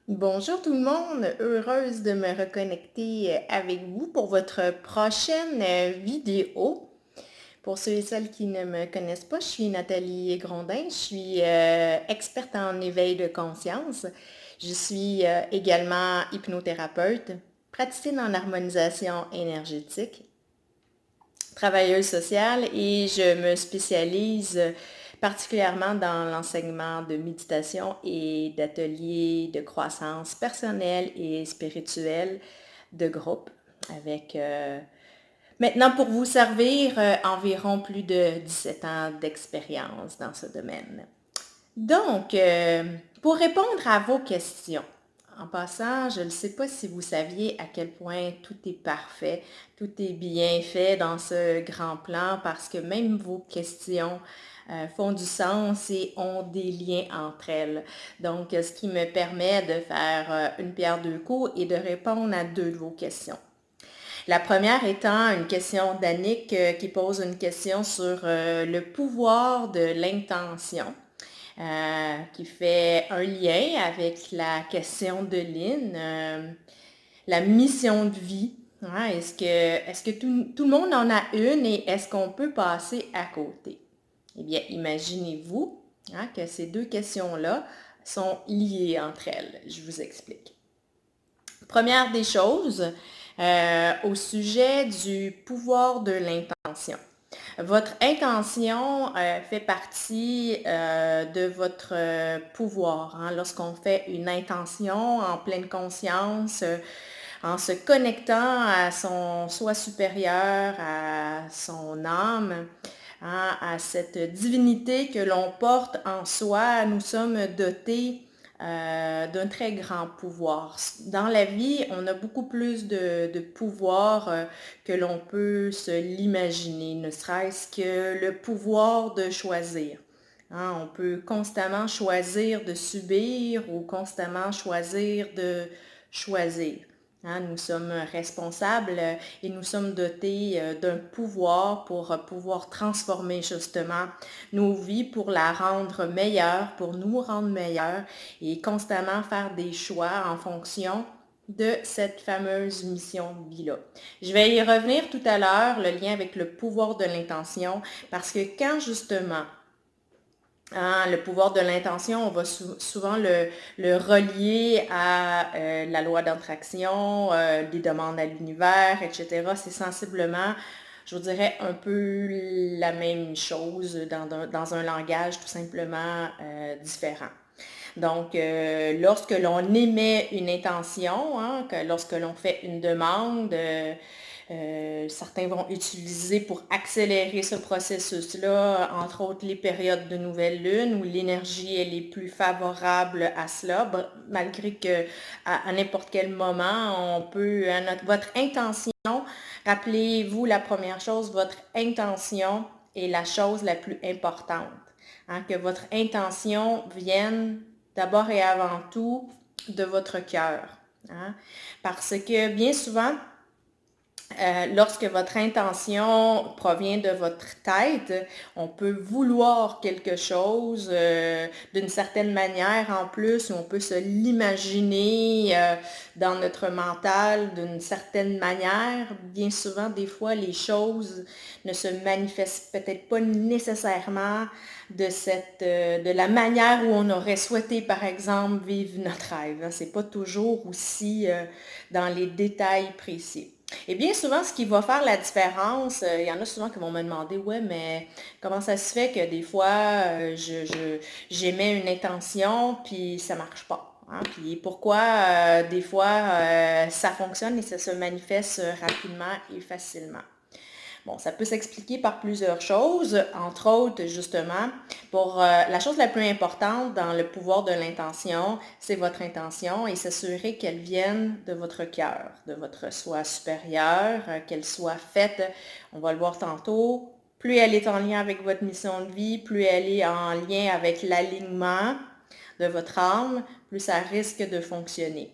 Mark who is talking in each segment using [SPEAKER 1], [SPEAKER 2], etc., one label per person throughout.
[SPEAKER 1] Bonjour tout le monde, heureuse de me reconnecter avec vous pour votre prochaine vidéo. Pour ceux et celles qui ne me connaissent pas, je suis Nathalie Grondin, je suis experte en éveil de conscience. Je suis également hypnothérapeute, praticienne en harmonisation énergétique, travailleuse sociale et je me spécialise particulièrement dans l'enseignement de méditation et d'ateliers de croissance personnelle et spirituelle de groupe avec maintenant pour vous servir environ plus de 17 ans d'expérience dans ce domaine. Donc, pour répondre à vos questions, en passant, je ne sais pas si vous saviez à quel point tout est parfait, tout est bien fait dans ce grand plan parce que même vos questions font du sens et ont des liens entre elles. Donc, ce qui me permet de faire une pierre deux coups et de répondre à deux de vos questions. La première étant une question d'Annick qui pose une question sur le pouvoir de l'intention. Qui fait un lien avec la question de Lynn, la mission de vie. Hein, est-ce que tout le monde en a une et est-ce qu'on peut passer à côté? Eh bien, imaginez-vous hein, que ces deux questions-là sont liées entre elles. Je vous explique. Première des choses, au sujet du pouvoir de l'intention. Votre intention fait partie de votre pouvoir. Hein. Lorsqu'on fait une intention en pleine conscience, en se connectant à son soi supérieur, à son âme, hein, à cette divinité que l'on porte en soi, nous sommes dotés d'un très grand pouvoir. Dans la vie, on a beaucoup plus de pouvoir que l'on peut se l'imaginer, ne serait-ce que le pouvoir de choisir. Hein, on peut constamment choisir de subir ou constamment choisir de choisir. Hein, nous sommes responsables et nous sommes dotés d'un pouvoir pour pouvoir transformer justement nos vies, pour la rendre meilleure, pour nous rendre meilleurs et constamment faire des choix en fonction de cette fameuse mission de vie-là. Je vais y revenir tout à l'heure, le lien avec le pouvoir de l'intention, parce que quand justement hein, le pouvoir de l'intention, on va souvent le relier à la loi d'attraction, des demandes à l'univers, etc. C'est sensiblement, je vous dirais, un peu la même chose dans un langage tout simplement différent. Donc, lorsque l'on émet une intention, hein, lorsque l'on fait une demande, certains vont utiliser pour accélérer ce processus-là, entre autres les périodes de nouvelle lune où l'énergie elle est plus favorable à cela, malgré que à n'importe quel moment, on peut, votre intention, rappelez-vous la première chose, votre intention est la chose la plus importante. Hein, que votre intention vienne d'abord et avant tout de votre cœur. Hein, parce que bien souvent, lorsque votre intention provient de votre tête, on peut vouloir quelque chose d'une certaine manière en plus, ou on peut se l'imaginer dans notre mental d'une certaine manière. Bien souvent, des fois, les choses ne se manifestent peut-être pas nécessairement de la manière où on aurait souhaité, par exemple, vivre notre rêve. C'est pas toujours aussi dans les détails précis. Et bien souvent, ce qui va faire la différence, il y en a souvent qui vont me demander, ouais, mais comment ça se fait que des fois, j'émets une intention, puis ça marche pas? Hein? Puis pourquoi des fois, ça fonctionne et ça se manifeste rapidement et facilement? Bon, ça peut s'expliquer par plusieurs choses, entre autres, justement, pour la chose la plus importante dans le pouvoir de l'intention, c'est votre intention et s'assurer qu'elle vienne de votre cœur, de votre soi supérieur, qu'elle soit faite, on va le voir tantôt, plus elle est en lien avec votre mission de vie, plus elle est en lien avec l'alignement de votre âme, plus ça risque de fonctionner.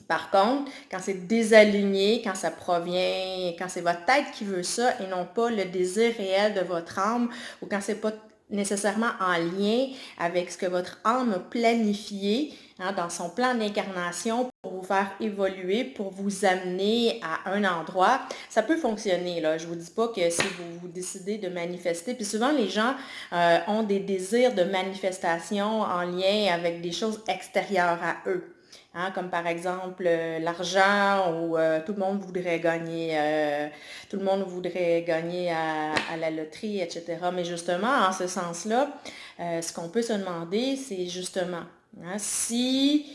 [SPEAKER 1] Par contre, quand c'est désaligné, quand ça provient, quand c'est votre tête qui veut ça et non pas le désir réel de votre âme, ou quand c'est pas nécessairement en lien avec ce que votre âme a planifié dans son plan d'incarnation pour vous faire évoluer, pour vous amener à un endroit. Ça peut fonctionner, là. Je ne vous dis pas que si vous décidez de manifester, puis souvent les gens ont des désirs de manifestation en lien avec des choses extérieures à eux. Comme par exemple l'argent ou tout le monde voudrait gagner à la loterie, etc. Mais justement, en ce sens-là, ce qu'on peut se demander, c'est justement si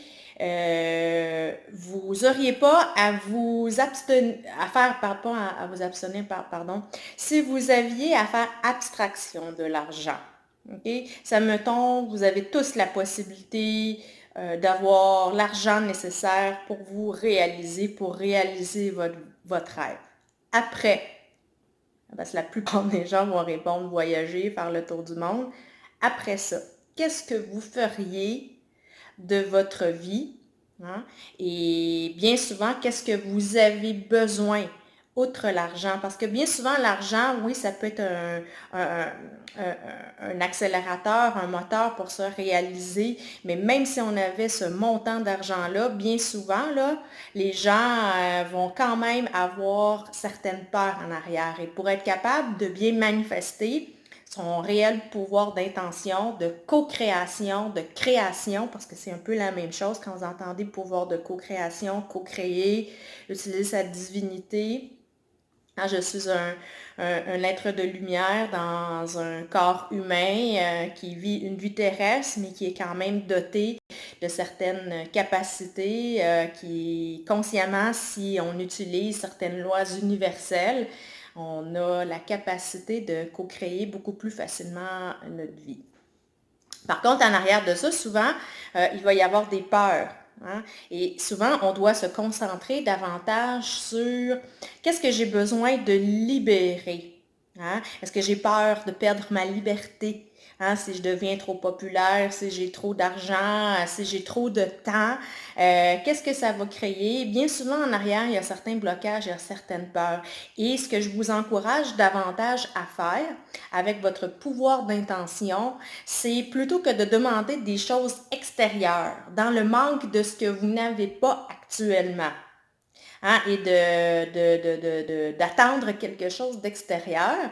[SPEAKER 1] vous n'auriez pas à vous abstenir, à vous abstenir, pardon, si vous aviez à faire abstraction de l'argent. Okay? Ça me tombe, vous avez tous la possibilité d'avoir l'argent nécessaire pour réaliser votre rêve. Après, parce que la plupart des gens vont répondre voyager, faire le tour du monde. Après ça, qu'est-ce que vous feriez de votre vie? Et bien souvent, qu'est-ce que vous avez besoin outre l'argent? Parce que bien souvent, l'argent, oui, ça peut être un accélérateur, un moteur pour se réaliser, mais même si on avait ce montant d'argent-là, bien souvent, là, les gens vont quand même avoir certaines peurs en arrière. Et pour être capable de bien manifester son réel pouvoir d'intention, de co-création, de création, parce que c'est un peu la même chose quand vous entendez pouvoir de co-création, co-créer, utiliser sa divinité. Je suis un être de lumière dans un corps humain qui vit une vie terrestre, mais qui est quand même doté de certaines capacités qui, consciemment, si on utilise certaines lois universelles, on a la capacité de co-créer beaucoup plus facilement notre vie. Par contre, en arrière de ça, souvent, il va y avoir des peurs. Et souvent, on doit se concentrer davantage sur qu'est-ce que j'ai besoin de libérer. Est-ce que j'ai peur de perdre ma liberté? Si je deviens trop populaire, si j'ai trop d'argent, si j'ai trop de temps, qu'est-ce que ça va créer? Bien souvent, en arrière, il y a certains blocages, il y a certaines peurs. Et ce que je vous encourage davantage à faire avec votre pouvoir d'intention, c'est plutôt que de demander des choses extérieures, dans le manque de ce que vous n'avez pas actuellement. Et d'attendre quelque chose d'extérieur,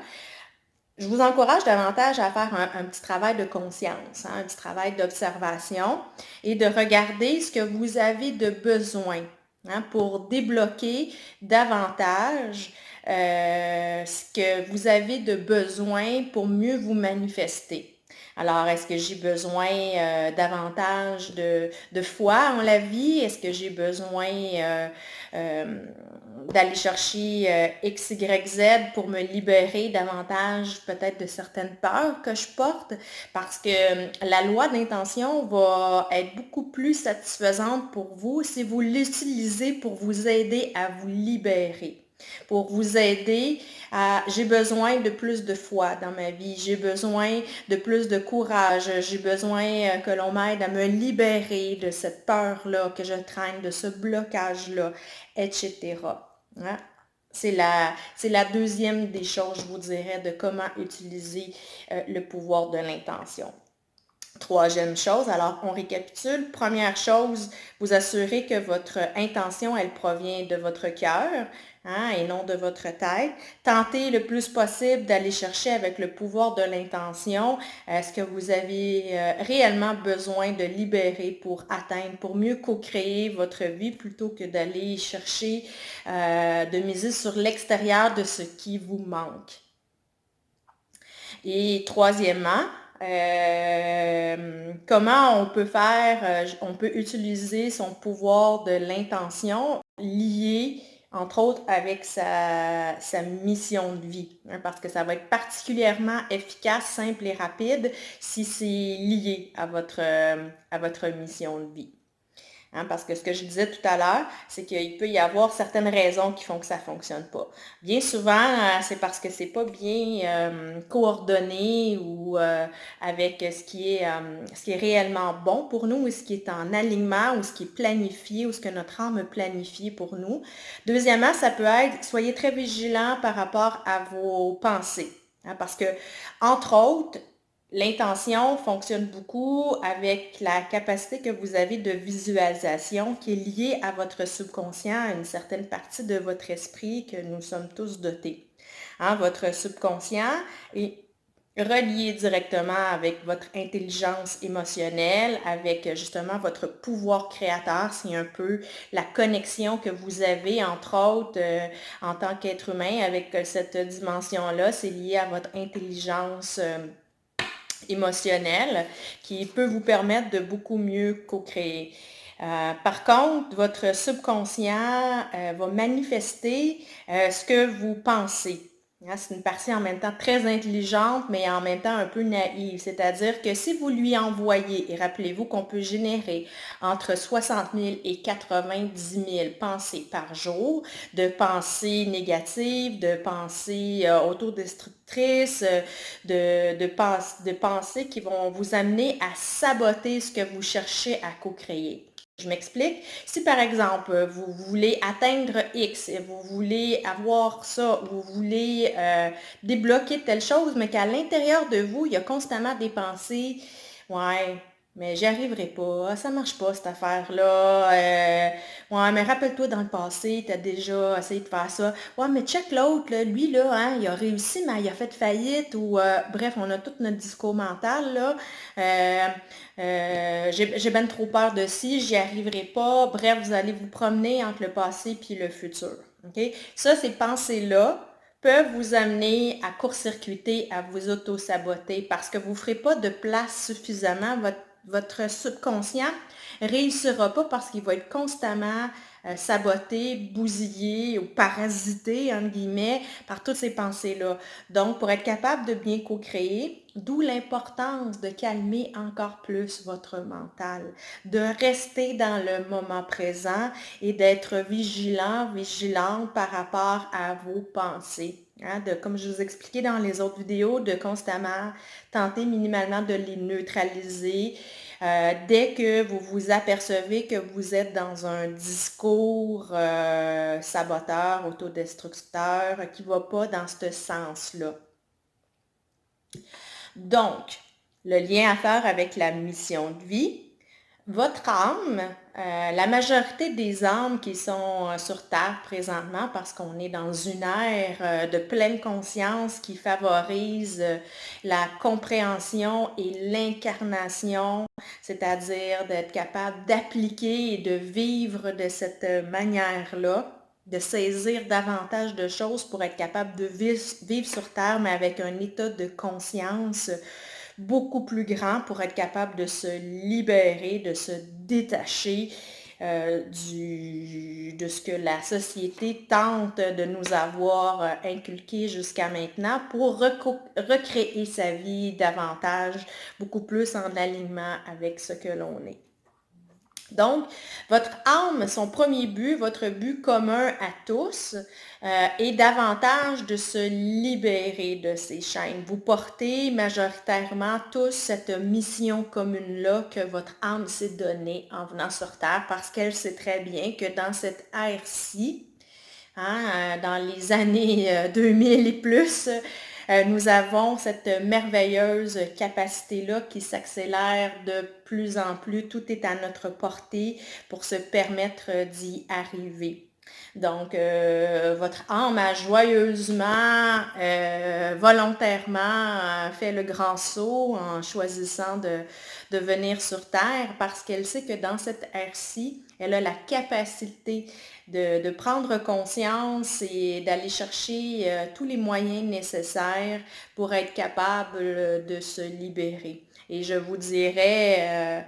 [SPEAKER 1] je vous encourage davantage à faire un petit travail de conscience, un petit travail d'observation et de regarder ce que vous avez de besoin pour débloquer davantage ce que vous avez de besoin pour mieux vous manifester. Alors, est-ce que j'ai besoin davantage de foi en la vie? Est-ce que j'ai besoin d'aller chercher X, Y, Z pour me libérer davantage peut-être de certaines peurs que je porte? Parce que la loi d'intention va être beaucoup plus satisfaisante pour vous si vous l'utilisez pour vous aider à vous libérer. Pour vous aider à, j'ai besoin de plus de foi dans ma vie, j'ai besoin de plus de courage, j'ai besoin que l'on m'aide à me libérer de cette peur-là que je traîne, de ce blocage-là, etc. C'est la deuxième des choses, je vous dirais, de comment utiliser le pouvoir de l'intention. Troisième chose, alors on récapitule. Première chose, vous assurez que votre intention, elle provient de votre cœur et non de votre tête. Tentez le plus possible d'aller chercher avec le pouvoir de l'intention ce que vous avez réellement besoin de libérer pour atteindre, pour mieux co-créer votre vie plutôt que d'aller chercher, de miser sur l'extérieur de ce qui vous manque. Et troisièmement, comment on peut on peut utiliser son pouvoir de l'intention lié, entre autres, avec sa mission de vie, parce que ça va être particulièrement efficace, simple et rapide si c'est lié à votre mission de vie. Parce que ce que je disais tout à l'heure, c'est qu'il peut y avoir certaines raisons qui font que ça ne fonctionne pas. Bien souvent, c'est parce que c'est pas bien coordonné ou avec ce qui est réellement bon pour nous, ou ce qui est en alignement, ou ce qui est planifié, ou ce que notre âme a planifié pour nous. Deuxièmement, ça peut être, soyez très vigilants par rapport à vos pensées. Parce que, entre autres, L'intention fonctionne beaucoup avec la capacité que vous avez de visualisation qui est liée à votre subconscient, à une certaine partie de votre esprit que nous sommes tous dotés. Hein, votre subconscient est relié directement avec votre intelligence émotionnelle, avec justement votre pouvoir créateur. C'est un peu la connexion que vous avez, entre autres, en tant qu'être humain avec cette dimension-là. C'est lié à votre intelligence émotionnelle qui peut vous permettre de beaucoup mieux co-créer. Par contre, votre subconscient va manifester ce que vous pensez. Hein, c'est une partie en même temps très intelligente, mais en même temps un peu naïve. C'est-à-dire que si vous lui envoyez, et rappelez-vous qu'on peut générer entre 60 000 et 90 000 pensées par jour, de pensées négatives, de pensées autodestructrices, de pensées qui vont vous amener à saboter ce que vous cherchez à co-créer. Je m'explique. Si par exemple, vous voulez atteindre X, vous voulez avoir ça, vous voulez débloquer telle chose, mais qu'à l'intérieur de vous, il y a constamment des pensées, ouais, mais j'y arriverai pas, ça marche pas cette affaire-là, ouais, mais rappelle-toi dans le passé, tu as déjà essayé de faire ça, ouais, mais check l'autre, là, lui, là, hein, il a réussi, mais il a fait faillite, ou bref, on a tout notre discours mental, là, j'ai ben trop peur de ci, j'y arriverai pas. Bref, vous allez vous promener entre le passé puis le futur. OK? Ça, ces pensées-là peuvent vous amener à court-circuiter, à vous auto-saboter parce que vous ne ferez pas de place suffisamment. Votre subconscient ne réussira pas parce qu'il va être constamment saboté, bousillé ou parasité, entre guillemets, par toutes ces pensées-là. Donc, pour être capable de bien co-créer, d'où l'importance de calmer encore plus votre mental, de rester dans le moment présent et d'être vigilant, vigilante par rapport à vos pensées. Hein, comme je vous expliquais dans les autres vidéos, de constamment tenter minimalement de les neutraliser. Dès que vous vous apercevez que vous êtes dans un discours saboteur, autodestructeur, qui ne va pas dans ce sens-là. Donc, le lien à faire avec la mission de vie, votre âme, la majorité des âmes qui sont sur Terre présentement, parce qu'on est dans une ère de pleine conscience qui favorise la compréhension et l'incarnation, c'est-à-dire d'être capable d'appliquer et de vivre de cette manière-là, de saisir davantage de choses pour être capable de vivre sur Terre, mais avec un état de conscience beaucoup plus grand pour être capable de se libérer, de se détacher de ce que la société tente de nous avoir inculqué jusqu'à maintenant pour recréer sa vie davantage, beaucoup plus en alignement avec ce que l'on est. Donc, votre âme, son premier but, votre but commun à tous, est davantage de se libérer de ces chaînes. Vous portez majoritairement tous cette mission commune-là que votre âme s'est donnée en venant sur Terre parce qu'elle sait très bien que dans cette ère-ci, hein, dans les années 2000 et plus, nous avons cette merveilleuse capacité-là qui s'accélère de plus en plus. Tout est à notre portée pour se permettre d'y arriver. Donc, votre âme a joyeusement, volontairement fait le grand saut en choisissant de venir sur Terre parce qu'elle sait que dans cette ère-ci, elle a la capacité de prendre conscience et d'aller chercher tous les moyens nécessaires pour être capable de se libérer. Et je vous dirais,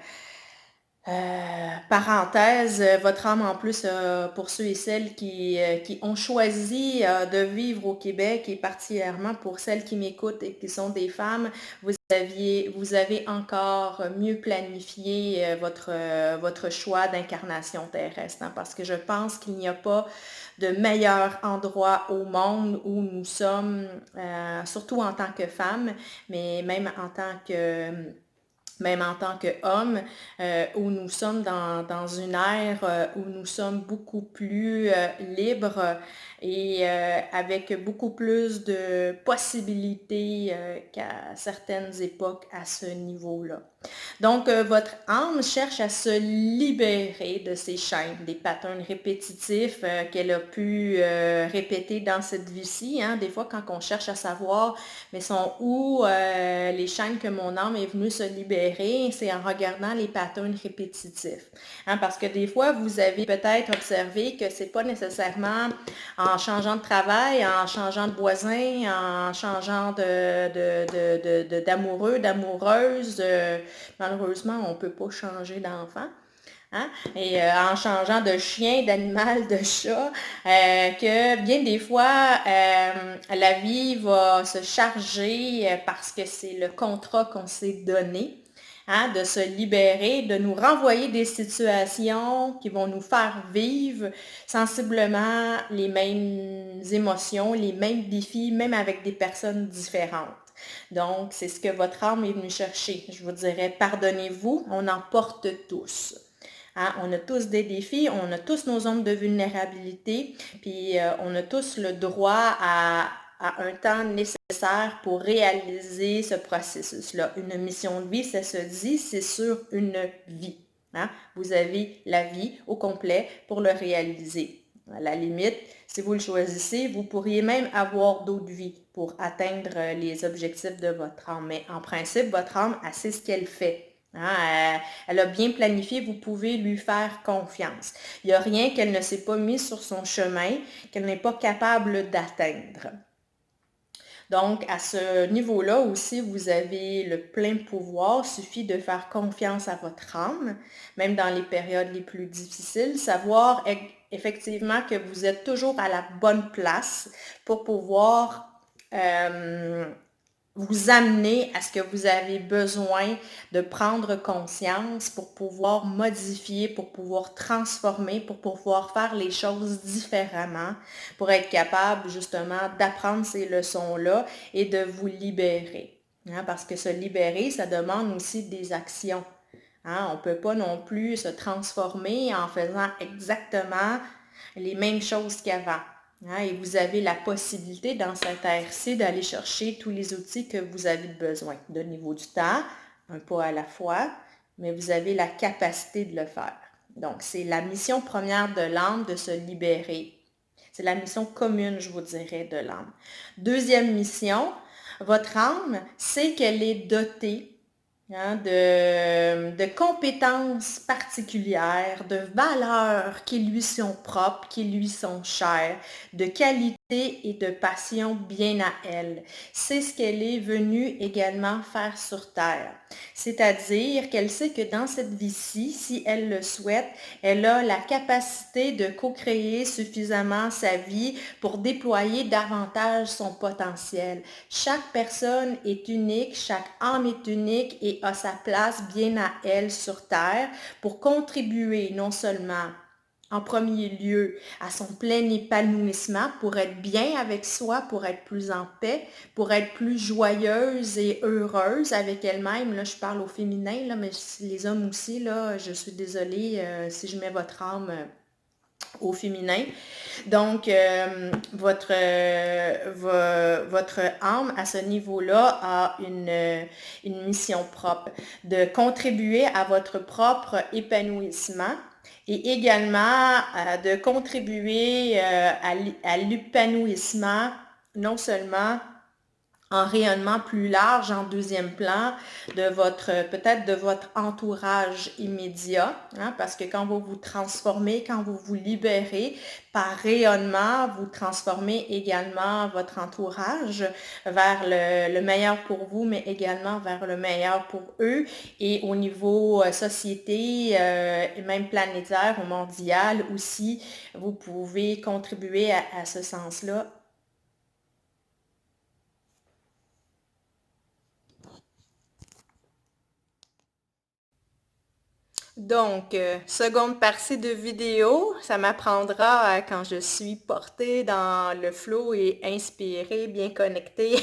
[SPEAKER 1] parenthèse, votre âme en plus, pour ceux et celles qui ont choisi de vivre au Québec et particulièrement pour celles qui m'écoutent et qui sont des femmes, vous avez encore mieux planifié votre choix d'incarnation terrestre, hein, parce que je pense qu'il n'y a pas de meilleur endroit au monde où nous sommes, surtout en tant que femmes, mais même en tant que même en tant qu'homme, où nous sommes dans une ère où nous sommes beaucoup plus libres et avec beaucoup plus de possibilités qu'à certaines époques à ce niveau-là. Donc, votre âme cherche à se libérer de ces chaînes, des patterns répétitifs qu'elle a pu répéter dans cette vie-ci. Hein. Des fois, quand on cherche à savoir, mais sont où les chaînes que mon âme est venue se libérer, c'est en regardant les patterns répétitifs. Hein, parce que des fois, vous avez peut-être observé que c'est pas nécessairement en changeant de travail, en changeant de voisin, en changeant d'amoureux, d'amoureuse. Malheureusement, on ne peut pas changer d'enfant. Hein? Et en changeant de chien, d'animal, de chat, que bien des fois, la vie va se charger parce que c'est le contrat qu'on s'est donné. Hein, de se libérer, de nous renvoyer des situations qui vont nous faire vivre sensiblement les mêmes émotions, les mêmes défis, même avec des personnes différentes. Donc, c'est ce que votre âme est venue chercher. Je vous dirais, pardonnez-vous, on en porte tous. Hein, on a tous des défis, on a tous nos zones de vulnérabilité, puis on a tous le droit à un temps nécessaire pour réaliser ce processus-là. Une mission de vie, ça se dit, c'est sur une vie. Hein? Vous avez la vie au complet pour le réaliser. À la limite, si vous le choisissez, vous pourriez même avoir d'autres vies pour atteindre les objectifs de votre âme. Mais en principe, votre âme, elle sait ce qu'elle fait. Hein, elle a bien planifié, vous pouvez lui faire confiance. Il n'y a rien qu'elle ne s'est pas mis sur son chemin, qu'elle n'est pas capable d'atteindre. Donc, à ce niveau-là aussi, vous avez le plein pouvoir. Il suffit de faire confiance à votre âme, même dans les périodes les plus difficiles. Savoir effectivement que vous êtes toujours à la bonne place pour pouvoir vous amener à ce que vous avez besoin de prendre conscience pour pouvoir modifier, pour pouvoir transformer, pour pouvoir faire les choses différemment, pour être capable justement d'apprendre ces leçons-là et de vous libérer. Hein, parce que se libérer, ça demande aussi des actions. Hein, on ne peut pas non plus se transformer en faisant exactement les mêmes choses qu'avant. Hein, et vous avez la possibilité dans cette ère-ci d'aller chercher tous les outils que vous avez besoin. De niveau du temps, un pas à la fois, mais vous avez la capacité de le faire. Donc, c'est la mission première de l'âme de se libérer. C'est la mission commune, je vous dirais, de l'âme. Deuxième mission, votre âme sait qu'elle est dotée hein, de compétences particulières, de valeurs qui lui sont propres, qui lui sont chères, de qualités et de passion bien à elle. C'est ce qu'elle est venue également faire sur Terre. C'est-à-dire qu'elle sait que dans cette vie-ci, si elle le souhaite, elle a la capacité de co-créer suffisamment sa vie pour déployer davantage son potentiel. Chaque personne est unique, chaque âme est unique et a sa place bien à elle sur Terre pour contribuer non seulement en premier lieu à son plein épanouissement, pour être bien avec soi, pour être plus en paix, pour être plus joyeuse et heureuse avec elle-même. Là, je parle au féminin, là, mais les hommes aussi, là, je suis désolée si je mets votre âme au féminin. Donc, votre âme, à ce niveau-là, a une mission propre, de contribuer à votre propre épanouissement et également de contribuer à l'épanouissement, non seulement en rayonnement plus large, en deuxième plan, peut-être de votre entourage immédiat, hein, parce que quand vous vous transformez, quand vous vous libérez, par rayonnement, vous transformez également votre entourage vers le meilleur pour vous, mais également vers le meilleur pour eux. Et au niveau société, et même planétaire ou mondial aussi, vous pouvez contribuer à ce sens-là. Donc, seconde partie de vidéo, ça m'apprendra quand je suis portée dans le flow et inspirée, bien connectée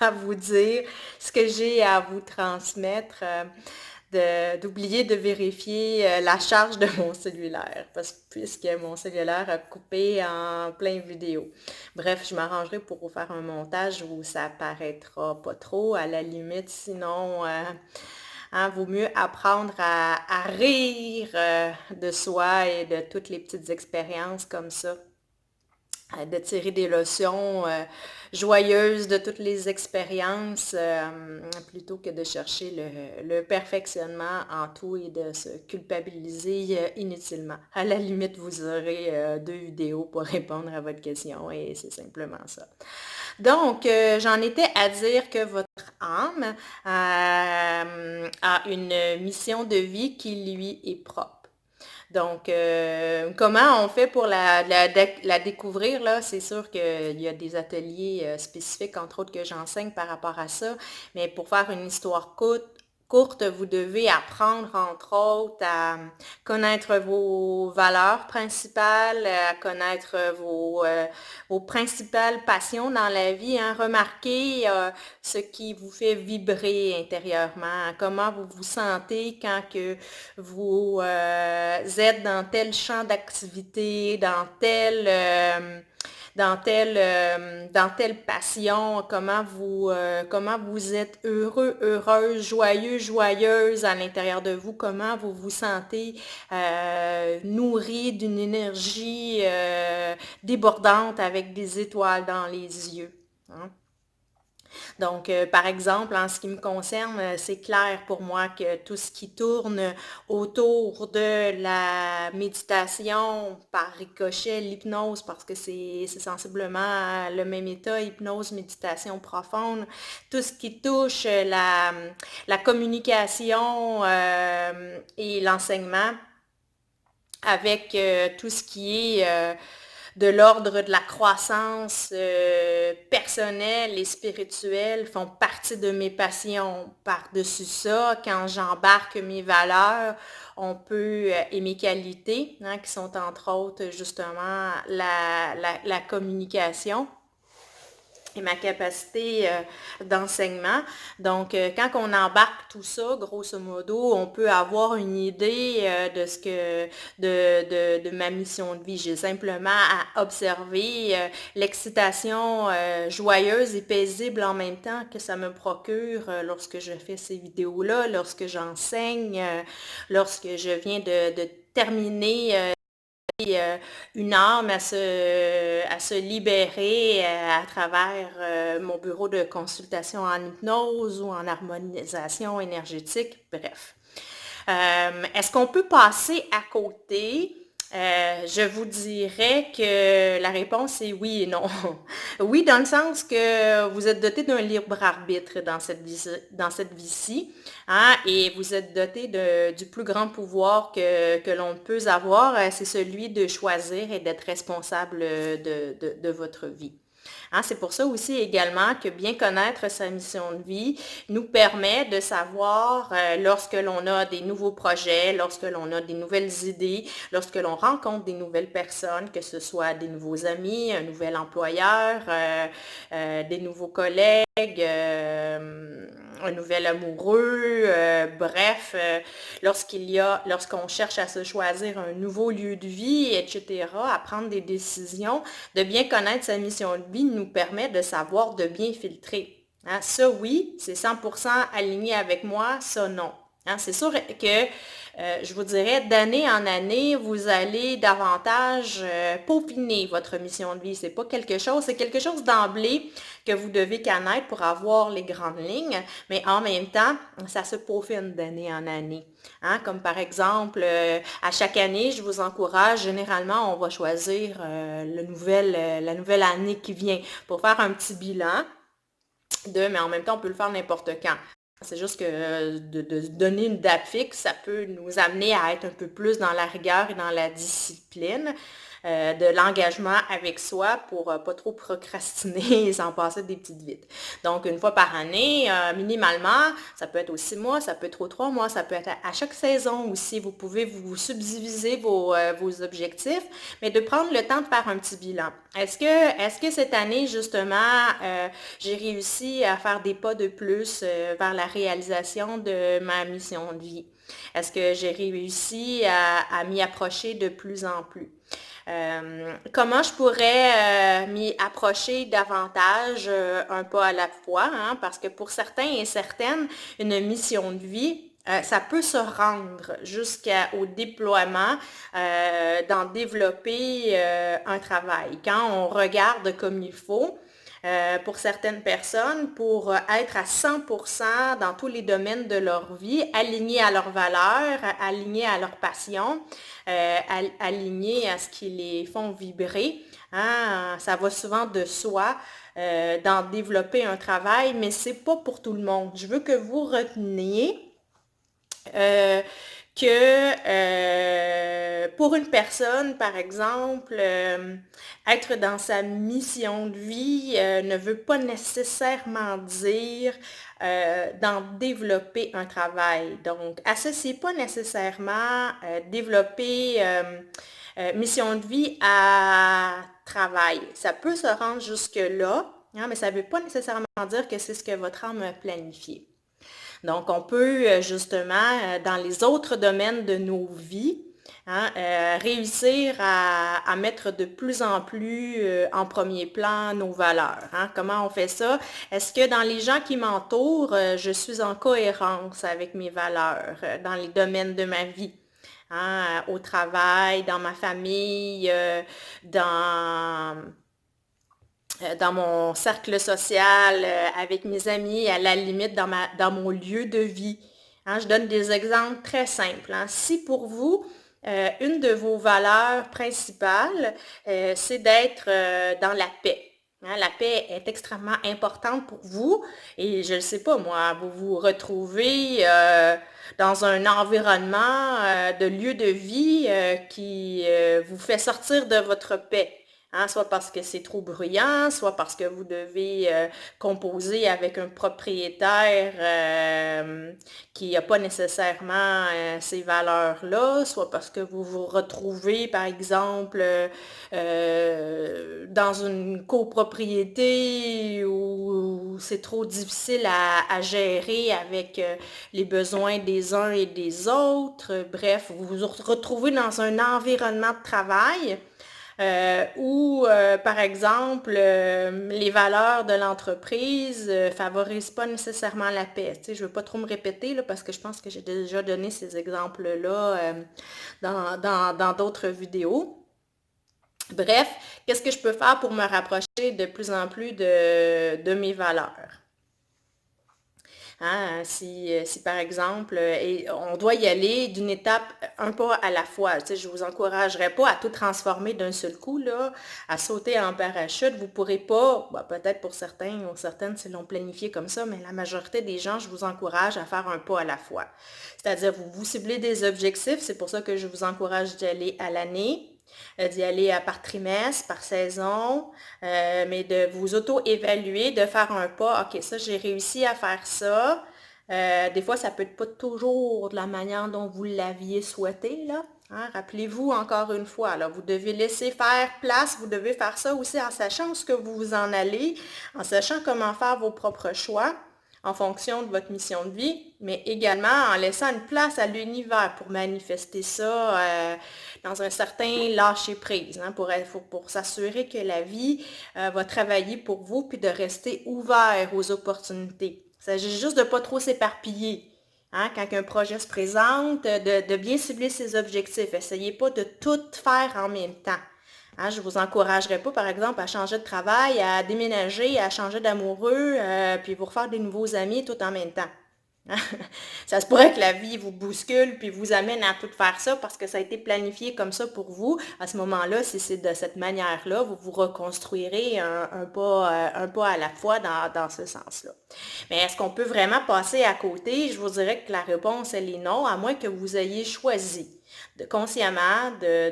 [SPEAKER 1] à vous dire ce que j'ai à vous transmettre. d'oublier de vérifier la charge de mon cellulaire, puisque mon cellulaire a coupé en plein vidéo. Bref, je m'arrangerai pour vous faire un montage où ça apparaîtra pas trop, à la limite, sinon, vaut mieux apprendre à rire de soi et de toutes les petites expériences comme ça, de tirer des leçons joyeuses de toutes les expériences plutôt que de chercher le perfectionnement en tout et de se culpabiliser inutilement. À la limite, vous aurez 2 vidéos pour répondre à votre question et c'est simplement ça. Donc, j'en étais à dire que votre âme a une mission de vie qui lui est propre. Donc, comment on fait pour la découvrir, là? C'est sûr qu'il y a des ateliers spécifiques, entre autres, que j'enseigne par rapport à ça. Mais pour faire une histoire courte, vous devez apprendre, entre autres, à connaître vos valeurs principales, à connaître vos principales passions dans la vie, hein. Remarquez ce qui vous fait vibrer intérieurement, comment vous vous sentez quand que vous êtes dans tel champ d'activité, dans telle passion, comment vous êtes heureux, heureuse, joyeux, joyeuse à l'intérieur de vous, comment vous vous sentez nourri d'une énergie débordante avec des étoiles dans les yeux, hein. Donc, par exemple, en ce qui me concerne, c'est clair pour moi que tout ce qui tourne autour de la méditation, par ricochet, l'hypnose, parce que c'est sensiblement le même état, hypnose, méditation profonde, tout ce qui touche la communication et l'enseignement avec tout ce qui est de l'ordre de la croissance personnelle et spirituelle font partie de mes passions. Par-dessus ça, quand j'embarque mes valeurs, et mes qualités, hein, qui sont entre autres justement la communication et ma capacité d'enseignement. Donc, quand on embarque tout ça, grosso modo, on peut avoir une idée de ma mission de vie. J'ai simplement à observer l'excitation joyeuse et paisible en même temps que ça me procure lorsque je fais ces vidéos-là, lorsque j'enseigne, lorsque je viens de terminer une âme à se libérer à travers mon bureau de consultation en hypnose ou en harmonisation énergétique, bref. Est-ce qu'on peut passer à côté? Je vous dirais que la réponse est oui et non. Oui, dans le sens que vous êtes doté d'un libre arbitre dans cette vie-ci, hein, et vous êtes doté du plus grand pouvoir que l'on peut avoir, c'est celui de choisir et d'être responsable de votre vie. Hein, c'est pour ça aussi également que bien connaître sa mission de vie nous permet de savoir lorsque l'on a des nouveaux projets, lorsque l'on a des nouvelles idées, lorsque l'on rencontre des nouvelles personnes, que ce soit des nouveaux amis, un nouvel employeur, des nouveaux collègues, un nouvel amoureux, bref, lorsqu'on cherche à se choisir un nouveau lieu de vie, etc., à prendre des décisions, de bien connaître sa mission de vie nous permet de savoir, de bien filtrer. Hein, ça, oui, c'est 100% aligné avec moi, ça, non. Hein, c'est sûr que, je vous dirais, d'année en année, vous allez davantage peaufiner votre mission de vie. C'est quelque chose d'emblée que vous devez connaître pour avoir les grandes lignes, mais en même temps, ça se peaufine d'année en année. Hein, comme par exemple, à chaque année, je vous encourage, généralement, on va choisir la nouvelle année qui vient pour faire un petit bilan mais en même temps, on peut le faire n'importe quand. C'est juste que de donner une date fixe, ça peut nous amener à être un peu plus dans la rigueur et dans la discipline. de l'engagement avec soi pour pas trop procrastiner et s'en passer des petites vites. Donc, une fois par année, minimalement, ça peut être aux 6 mois, ça peut être aux 3 mois, ça peut être à chaque saison aussi. Vous pouvez vous subdiviser vos objectifs, mais de prendre le temps de faire un petit bilan. Est-ce que cette année, justement, j'ai réussi à faire des pas de plus vers la réalisation de ma mission de vie? Est-ce que j'ai réussi à m'y approcher de plus en plus? Comment je pourrais m'y approcher davantage un pas à la fois, hein? Parce que pour certains et certaines, une mission de vie, ça peut se rendre jusqu'au déploiement d'en développer un travail. Quand on regarde comme il faut, pour certaines personnes, pour être à 100% dans tous les domaines de leur vie, alignés à leurs valeurs, alignés à leurs passions, alignés à ce qui les font vibrer. Hein? Ça va souvent de soi d'en développer un travail, mais c'est pas pour tout le monde. Je veux que vous reteniez euh, que pour une personne, par exemple, être dans sa mission de vie ne veut pas nécessairement dire d'en développer un travail. Donc, associez pas nécessairement développer mission de vie à travail. Ça peut se rendre jusque-là, hein, mais ça ne veut pas nécessairement dire que c'est ce que votre âme a planifié. Donc, on peut justement, dans les autres domaines de nos vies, hein, réussir à mettre de plus en plus en premier plan nos valeurs. Hein. Comment on fait ça? Est-ce que dans les gens qui m'entourent, je suis en cohérence avec mes valeurs dans les domaines de ma vie? Hein, au travail, dans ma famille, dans mon cercle social, avec mes amis, à la limite dans mon lieu de vie. Hein, je donne des exemples très simples. Hein. Si pour vous, une de vos valeurs principales, c'est d'être dans la paix. Hein, la paix est extrêmement importante pour vous et je ne sais pas moi, vous vous retrouvez dans un environnement de lieu de vie qui vous fait sortir de votre paix. Hein, soit parce que c'est trop bruyant, soit parce que vous devez composer avec un propriétaire qui n'a pas nécessairement ces valeurs-là, soit parce que vous vous retrouvez, par exemple, dans une copropriété où c'est trop difficile à gérer avec les besoins des uns et des autres. Bref, vous vous retrouvez dans un environnement de travail où, par exemple, les valeurs de l'entreprise ne favorisent pas nécessairement la paix. Tu sais, je ne veux pas trop me répéter là, parce que je pense que j'ai déjà donné ces exemples-là dans d'autres vidéos. Bref, qu'est-ce que je peux faire pour me rapprocher de plus en plus de mes valeurs? Hein, si par exemple, et on doit y aller d'une étape, un pas à la fois. Tu sais, je ne vous encouragerai pas à tout transformer d'un seul coup, là, à sauter en parachute. Vous ne pourrez pas, peut-être pour certains ou certaines, c'est l'ont planifié comme ça, mais la majorité des gens, je vous encourage à faire un pas à la fois. C'est-à-dire, vous ciblez des objectifs, c'est pour ça que je vous encourage d'y aller à l'année. D'y aller par trimestre, par saison, mais de vous auto-évaluer, de faire un pas, ok, ça j'ai réussi à faire ça. Des fois, ça peut être pas toujours de la manière dont vous l'aviez souhaité, là. Hein, rappelez-vous encore une fois, là, vous devez laisser faire place, vous devez faire ça aussi en sachant où ce que vous vous en allez, en sachant comment faire vos propres choix en fonction de votre mission de vie, mais également en laissant une place à l'univers pour manifester ça dans un certain lâcher-prise, hein, pour s'assurer que la vie va travailler pour vous, puis de rester ouvert aux opportunités. Il s'agit juste de ne pas trop s'éparpiller. Hein, quand un projet se présente, de bien cibler ses objectifs. Essayez pas de tout faire en même temps. Hein, je ne vous encouragerais pas, par exemple, à changer de travail, à déménager, à changer d'amoureux, puis vous refaire des nouveaux amis tout en même temps. Ça se pourrait que la vie vous bouscule puis vous amène à tout faire ça parce que ça a été planifié comme ça pour vous. À ce moment-là, si c'est de cette manière-là, vous vous reconstruirez un pas à la fois dans ce sens-là. Mais est-ce qu'on peut vraiment passer à côté? Je vous dirais que la réponse, elle est non, à moins que vous ayez choisi consciemment de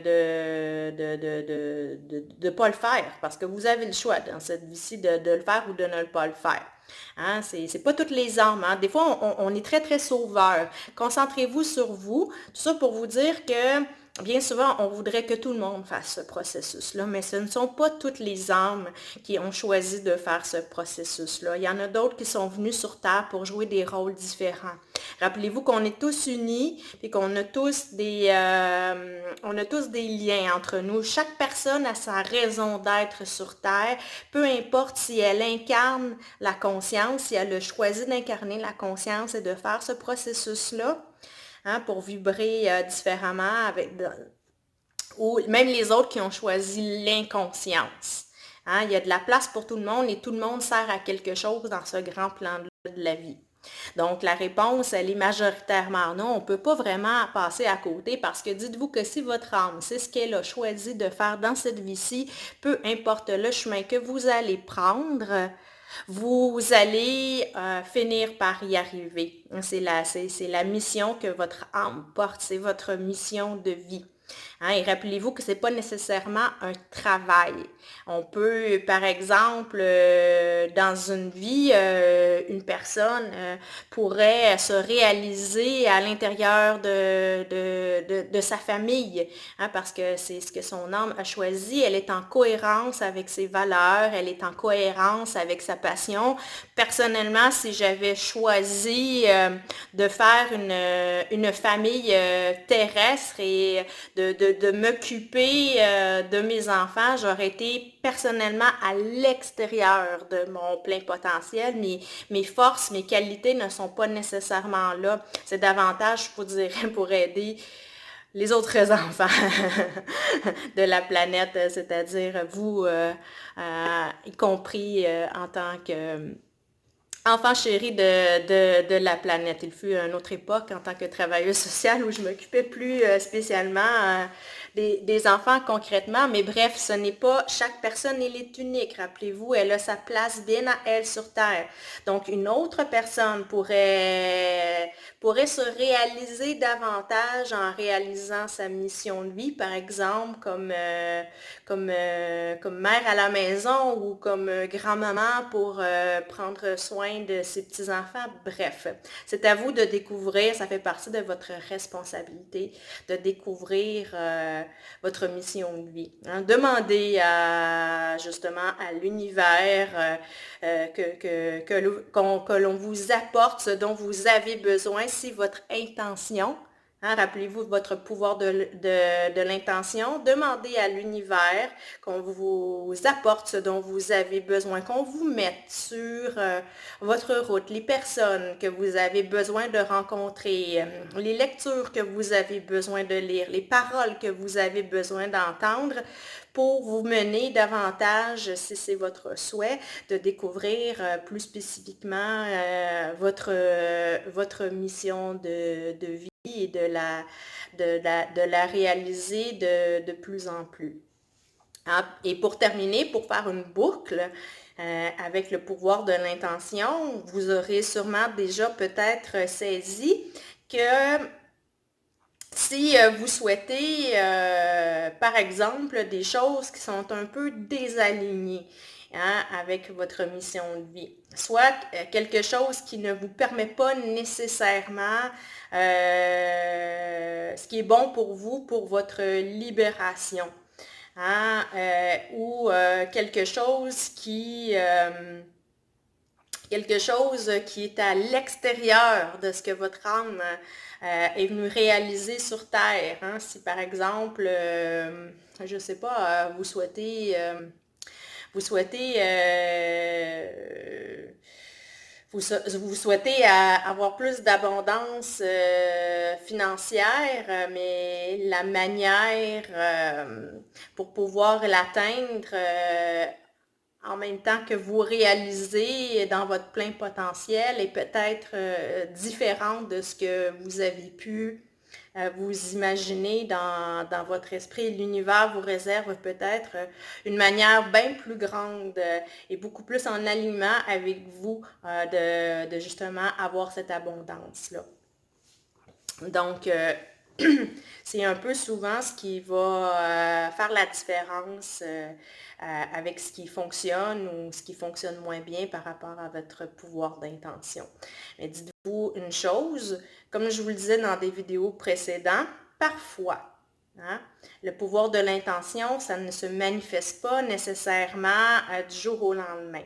[SPEAKER 1] pas le faire, parce que vous avez le choix dans cette vie-ci de le faire ou de ne pas le faire. Hein, c'est pas toutes les armes. Hein. Des fois, on est très, très sauveur. Concentrez-vous sur vous. Tout ça pour vous dire que bien souvent, on voudrait que tout le monde fasse ce processus-là, mais ce ne sont pas toutes les âmes qui ont choisi de faire ce processus-là. Il y en a d'autres qui sont venus sur Terre pour jouer des rôles différents. Rappelez-vous qu'on est tous unis et qu'on a on a tous des liens entre nous. Chaque personne a sa raison d'être sur Terre, peu importe si elle incarne la conscience, si elle a choisi d'incarner la conscience et de faire ce processus-là. Hein, pour vibrer différemment ou même les autres qui ont choisi l'inconscience. Hein, il y a de la place pour tout le monde et tout le monde sert à quelque chose dans ce grand plan-là de la vie. Donc, la réponse, elle est majoritairement non. On ne peut pas vraiment passer à côté parce que dites-vous que si votre âme, c'est ce qu'elle a choisi de faire dans cette vie-ci, peu importe le chemin que vous allez prendre, vous allez finir par y arriver. C'est la mission que votre âme porte, c'est votre mission de vie. Hein, et rappelez-vous que ce n'est pas nécessairement un travail. On peut, par exemple, dans une vie, une personne pourrait se réaliser à l'intérieur de sa famille, hein, parce que c'est ce que son âme a choisi. Elle est en cohérence avec ses valeurs, elle est en cohérence avec sa passion. Personnellement, si j'avais choisi de faire une famille terrestre et de m'occuper de mes enfants, j'aurais été personnellement à l'extérieur de mon plein potentiel. Mes forces, mes qualités ne sont pas nécessairement là. C'est davantage, je vous dirais, pour aider les autres enfants de la planète, c'est-à-dire vous, y compris en tant que enfant chéri de la planète. Il fut une autre époque en tant que travailleuse sociale où je m'occupais plus spécialement des enfants concrètement. Mais bref, ce n'est pas, chaque personne, elle est unique. Rappelez-vous, elle a sa place bien à elle sur Terre. Donc, une autre personne pourrait se réaliser davantage en réalisant sa mission de vie, par exemple, comme mère à la maison ou comme grand-maman pour prendre soin de ses petits-enfants. Bref, c'est à vous de découvrir, ça fait partie de votre responsabilité, de découvrir votre mission de vie. Hein. Demandez justement à l'univers que l'on vous apporte ce dont vous avez besoin si votre intention. Hein, rappelez-vous de votre pouvoir de l'intention. Demandez à l'univers qu'on vous apporte ce dont vous avez besoin, qu'on vous mette sur votre route, les personnes que vous avez besoin de rencontrer, les lectures que vous avez besoin de lire, les paroles que vous avez besoin d'entendre pour vous mener davantage, si c'est votre souhait, de découvrir plus spécifiquement votre mission de vie et de la réaliser de plus en plus. Hein? Et pour terminer, pour faire une boucle, avec le pouvoir de l'intention, vous aurez sûrement déjà peut-être saisi que si vous souhaitez, par exemple, des choses qui sont un peu désalignées, hein, avec votre mission de vie, soit quelque chose qui ne vous permet pas nécessairement ce qui est bon pour vous, pour votre libération, hein, ou quelque chose qui est à l'extérieur de ce que votre âme est venue réaliser sur Terre. Hein. Si par exemple, je ne sais pas, vous souhaitez vous souhaitez avoir plus d'abondance financière, mais la manière pour pouvoir l'atteindre en même temps que vous réalisez dans votre plein potentiel est peut-être différente de ce que vous avez pu vous imaginer dans votre esprit. L'univers vous réserve peut-être une manière bien plus grande et beaucoup plus en alignement avec vous de justement avoir cette abondance-là. Donc, c'est un peu souvent ce qui va faire la différence avec ce qui fonctionne ou ce qui fonctionne moins bien par rapport à votre pouvoir d'intention. Mais dites-vous une chose, comme je vous le disais dans des vidéos précédentes, parfois, hein, le pouvoir de l'intention, ça ne se manifeste pas nécessairement du jour au lendemain.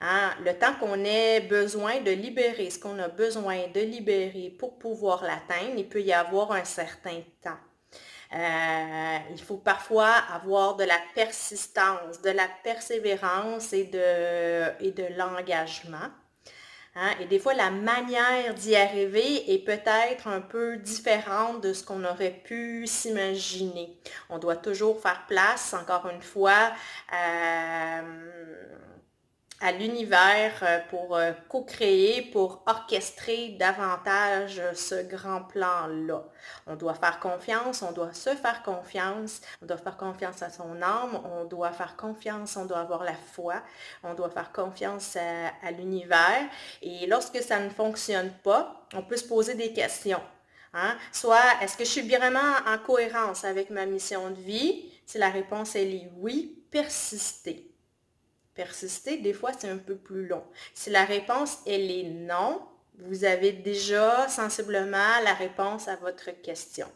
[SPEAKER 1] Hein, le temps qu'on ait besoin de libérer ce qu'on a besoin de libérer pour pouvoir l'atteindre, il peut y avoir un certain temps. Il faut parfois avoir de la persistance, de la persévérance et de l'engagement. Hein? Et des fois, la manière d'y arriver est peut-être un peu différente de ce qu'on aurait pu s'imaginer. On doit toujours faire place, encore une fois, à l'univers pour co-créer, pour orchestrer davantage ce grand plan-là. On doit faire confiance, on doit se faire confiance, on doit faire confiance à son âme, on doit faire confiance, on doit avoir la foi, on doit faire confiance à l'univers. Et lorsque ça ne fonctionne pas, on peut se poser des questions. Hein? Soit, est-ce que je suis vraiment en cohérence avec ma mission de vie? Si la réponse elle est oui, persister. Persister, des fois, c'est un peu plus long. Si la réponse, elle est non, vous avez déjà sensiblement la réponse à votre question.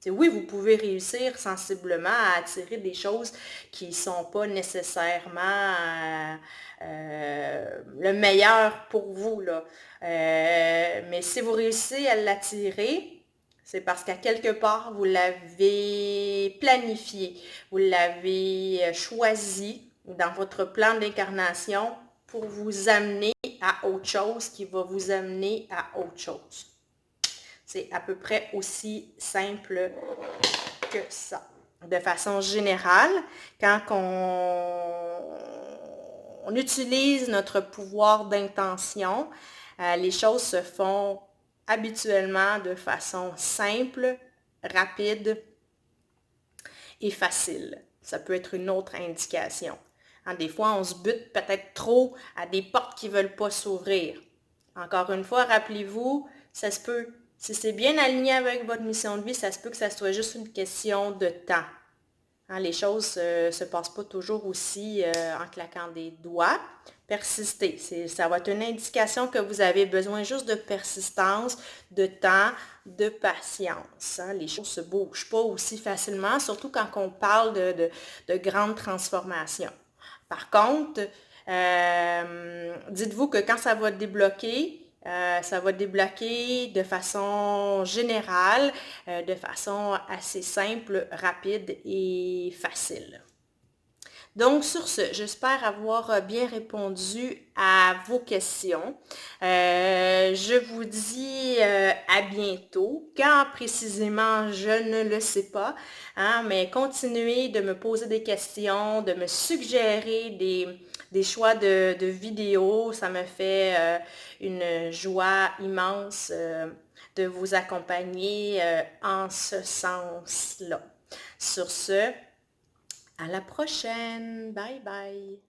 [SPEAKER 1] C'est oui, vous pouvez réussir sensiblement à attirer des choses qui ne sont pas nécessairement le meilleur pour vous, là. Mais si vous réussissez à l'attirer, c'est parce qu'à quelque part, vous l'avez planifié, vous l'avez choisi dans votre plan d'incarnation pour vous amener à autre chose qui va vous amener à autre chose. C'est à peu près aussi simple que ça. De façon générale, quand on utilise notre pouvoir d'intention, les choses se font habituellement de façon simple, rapide et facile. Ça peut être une autre indication. Des fois, on se bute peut-être trop à des portes qui ne veulent pas s'ouvrir. Encore une fois, rappelez-vous, ça se peut, si c'est bien aligné avec votre mission de vie, ça se peut que ça soit juste une question de temps. Les choses ne se passent pas toujours aussi en claquant des doigts. Persister, ça va être une indication que vous avez besoin juste de persistance, de temps, de patience. Les choses ne se bougent pas aussi facilement, surtout quand on parle de grandes transformations. Par contre, dites-vous que quand ça va débloquer de façon générale, de façon assez simple, rapide et facile. Donc, sur ce, j'espère avoir bien répondu à vos questions. Je vous dis à bientôt. Quand précisément, je ne le sais pas, hein, mais continuez de me poser des questions, de me suggérer des choix de vidéos. Ça me fait une joie immense de vous accompagner en ce sens-là. Sur ce, à la prochaine. Bye bye.